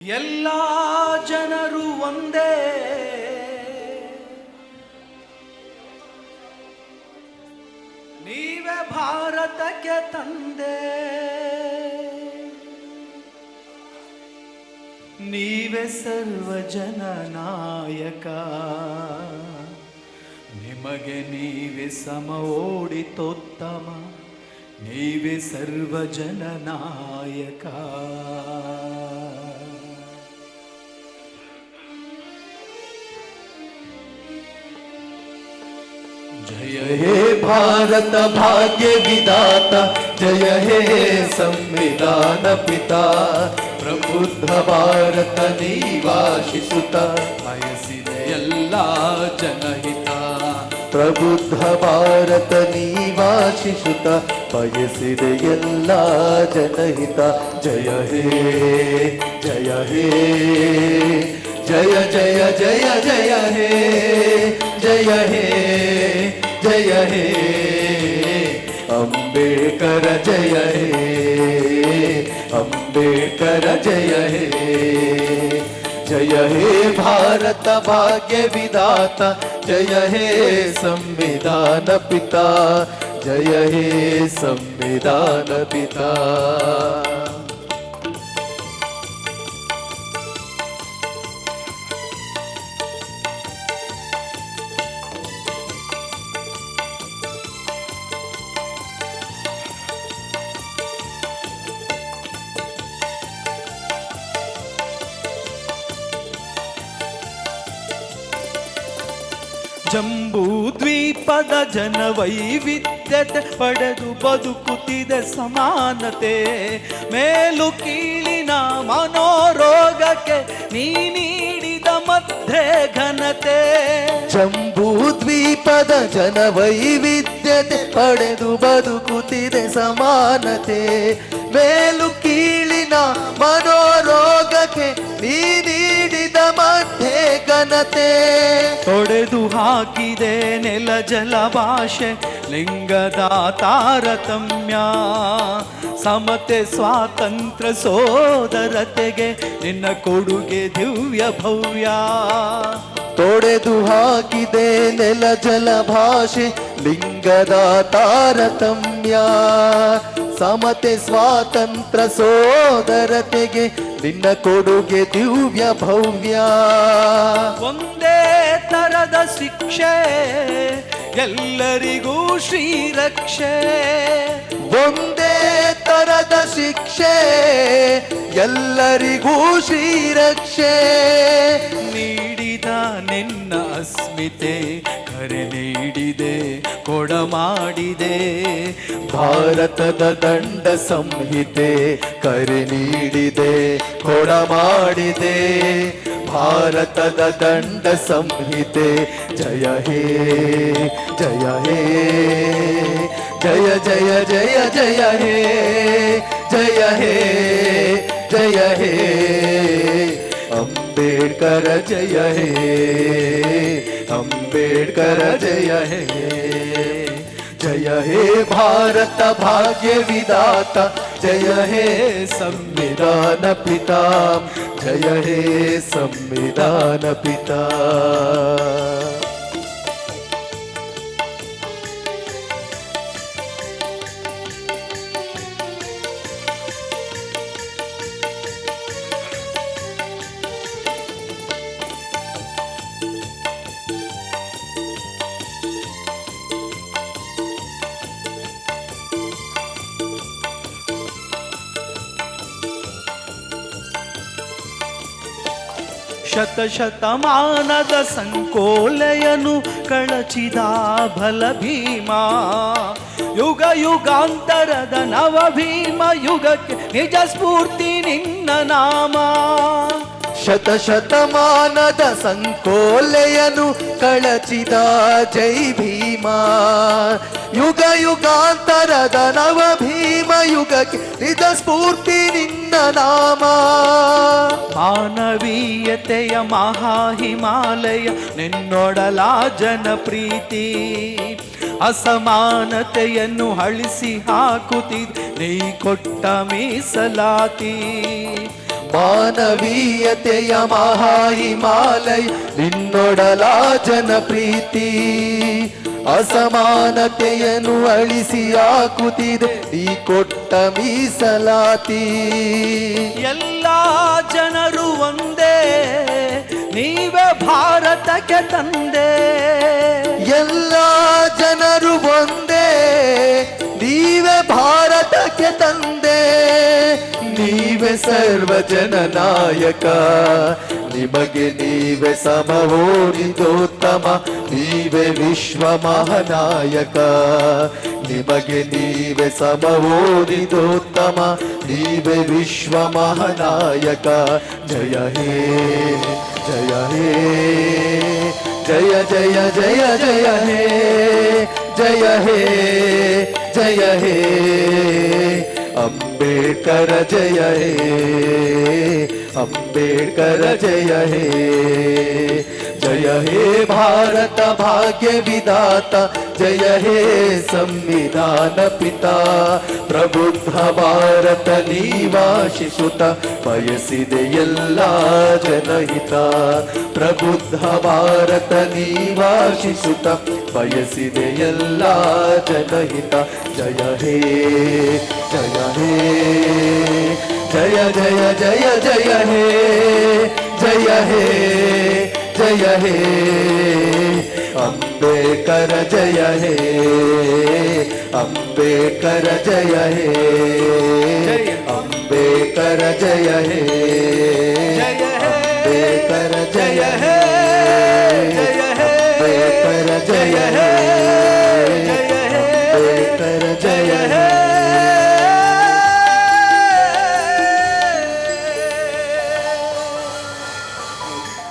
ಎಲ್ಲ ಜನರು ಒಂದೇ, ನೀವೇ ಭಾರತಕ್ಕೆ ತಂದೆ, ನೀವೇ ಸರ್ವಜನ ನಾಯಕ, ನಿಮಗೆ ನೀವೇ ಸಮ ಓಡಿತೋತ್ತಮ, ನೀವೇ ಸರ್ವಜನ ನಾಯಕ. जय हे भारत भाग्य विधाता, जय हे संविधान पिता, प्रबुद्ध भारत निवासिसुत, ಬಯಸಿದೆ ಎಲ್ಲ ಜನಹಿತ. ಪ್ರಬುದ್ಧ ಭಾರತ ನಿವಾಸಿಸುತ್ತ ಬಯಸಿದೆ ಎಲ್ಲ ಜನಹಿತ. ಜಯ ಹೇ ಜಯ ಹೇ ಜಯ ಜಯ ಜಯ ಜಯ ಹೇ ಜಯ ಹೇ ಜಯ ಹೇ ಅಂಬೇಡ್ಕರ ಜಯ ಹೇ ಅಂಬೇಡ್ಕರ ಜಯ ಹೇ. जय हे भारत भाग्य विधाता, जय हे संविधान पिता, जय हे संविधान पिता. ಜಂಬೂ ದ್ವೀಪದ ಜನ ವೈವಿಧ್ಯತೆ ಪಡೆದು ಬದುಕುತ್ತಿದೆ ಸಮಾನತೆ, ಮೇಲು ಕೀಳಿನ ಮನೋರೋಗಕ್ಕೆ ನೀ ನೀಡಿದ ಮಧ್ಯೆ ಘನತೆ. ಜಂಬೂ ದ್ವೀಪದ ಜನ ವೈವಿಧ್ಯತೆ ಪಡೆದು ಬದುಕುತ್ತಿದೆ ಸಮಾನತೆ, ಮೇಲು ಕೀಳಿನ ಮನೋರೋಗಕ್ಕೆ ನೀ ನೀಡಿದ ಮಧ್ಯೆ ಘನತೆ. ತೊಡೆದು ಹಾಕಿದೆ ನೆಲ ಜಲ ಭಾಷೆ ಲಿಂಗದ ತಾರತಮ್ಯ, ಸಮತೆ ಸ್ವಾತಂತ್ರ್ಯ ಸೋದರತೆಗೆ ನಿನ್ನ ಕೊಡುಗೆ ದಿವ್ಯ ಭವ್ಯ. ತೊಡೆದು ಹಾಕಿದೆ ನೆಲ ಜಲ ಭಾಷೆ ಲಿಂಗದ ತಾರತಮ್ಯ, ಸಮತೆ ಸ್ವಾತಂತ್ರ್ಯ ಸೋದರತೆಗೆ ನಿನ್ನ ಕೊಡುಗೆ ದಿವ್ಯ ಭವ್ಯ. ಒಂದೇ ತರದ ಶಿಕ್ಷೆ ಎಲ್ಲರಿಗೂ ಶ್ರೀರಕ್ಷೆ, ಒಂದೇ ತರದ ಶಿಕ್ಷೆ ಎಲ್ಲರಿಗೂ ಶ್ರೀರಕ್ಷೆ. ನೀಡಿದ ನಿನ್ನ ಅಸ್ಮಿತೆ ಕರೆ ನೀಡಿದೆ ಕೊಡ ಮಾಡಿದೆ, ಭಾರತದ ದಂಡ ಸಂಹಿತೆ ಕರೆ ನೀಡಿದೆ ಕೊಡ ಮಾಡಿದೆ, ಭಾರತದ ದಂಡ ಸಂಹಿತೆ. ಜಯ ಹೇ ಜಯ ಹೇ ಜಯ ಜಯ ಜಯ ಜಯ ಹೇ ಜಯ ಹೇ ಜಯ ಹೇ ಅಂಬೇಡ್ಕರ ಜಯ ಹೇ ಅಂಬೇಡ್ಕರ ಜಯ ಹೇ. जय हे भारत भाग्य विधाता, जय हे संविधान पिता, जय हे संविधान पिता. ಶತಶತಮಾನದ ಸಂಕೋಲೆಯನ್ನು ಕಳಚಿದ ಬಲ ಭೀಮ, ಯುಗ ಯುಗಾಂತರದ ನವ ಭೀಮ ಯುಗಕ್ಕೆ ನಿಜ ಸ್ಫೂರ್ತಿ ನಿನ್ನ ನಾಮ. ಶತಶತಮಾನದ ಸಂಕೋಲೆಯನ್ನು ಕಳಚಿದ ಜೈ ಭೀಮ, ಯುಗ ಯುಗಾಂತರದ ನವ ಭೀಮ ಯುಗಕ್ಕೆ ನಿಜ ಸ್ಫೂರ್ತಿ ನಿನ್ನ ನಾಮ. ಮಾನವೀಯತೆಯ ಮಹಾ ಹಿಮಾಲಯ ನಿನ್ನೊಡಲ ಜನ ಪ್ರೀತಿ, ಅಸಮಾನತೆಯನ್ನು ಅಳಿಸಿ ಹಾಕುತ್ತಿದ್ದ ನೀ ಕೊಟ್ಟ ಮೀಸಲಾತಿ. ಮಾನವೀಯತೆಯ ಮಹಾ ಹಿಮಾಲಯ ನಿನ್ನೊಡಲ ಜನ ಪ್ರೀತಿ ಅಸಮಾನತೆಯನ್ನು ಅಳಿಸಿ ಹಾಕುತ್ತಿದೆ ನೀ ಕೊಟ್ಟ ಮೀಸಲಾತಿ ಎಲ್ಲ ಜನರು ಒಂದೇ ನೀವೇ ಭಾರತಕ್ಕೆ ತಂದೆ ಎಲ್ಲ ಜನರು ಒಂದೇ ನೀವೇ ಭಾರತಕ್ಕೆ ತಂದೆ ನೀವೇ ಸರ್ವ ಜನ ನಾಯಕ ನಿಮಗೆ ನೀವೇ ಸಮವೋನಿದೋತ್ತಮ ನೀವೇ ವಿಶ್ವ ಮಹಾನಾಯಕ ನಿಮಗೆ ನೀವೇ ಸಮವೋನಿದೋತ್ತಮ ನೀವೇ ವಿಶ್ವ ಮಹಾನಾಯಕ ಜಯ ಹೇ ಜಯ ಹೇ ಜಯ ಜಯ ಜಯ ಜಯ ಹೇ ಜಯ ಹೇ ಜಯ ಹೇ ಅಂಬೇಡ್ಕರ ಜಯ ಹೇ ಅಂಬೇಡ್ಕರ ಜಯ ಹೇ ಜಯ ಹೇ ಭಾರತ ಭಾಗ್ಯ ವಿಧಾತ ಜಯ ಹೇ ಸಂವಿಧಾನ ಪಿತಾ ಪ್ರಬುದ್ಧ ಭಾರತ ನಿವಾಸಿಸುತ್ತ ಬಯಸಿದೆ ಎಲ್ಲ ಜನಹಿತ ಪ್ರಬುದ್ಧ ಭಾರತ ನಿವಾಸಿಸುತ್ತ ಬಯಸಿದೆ ಎಲ್ಲ ಜನಹಿತ ಜಯ ಹೇ ಜಯ ಹೇ ಜಯ ಜಯ ಜಯ ಜಯ ಹೇ ಜಯ ಹೇ ಜಯ ಹೇ ಅಂಬೇಡ್ಕರ ಜಯ ಹೇ ಅಂಬೇಡ್ಕರ ಜಯ ಹೇ ಅಂಬೇಡ್ಕರ ಜಯ ಹೇ ಅಂಬೇಡ್ಕರ ಜಯ ಹೇ ಅಂಬೇಡ್ಕರ ಜಯ ಹೇ ಅಂಬೇಡ್ಕರ ಜಯ ಹೇ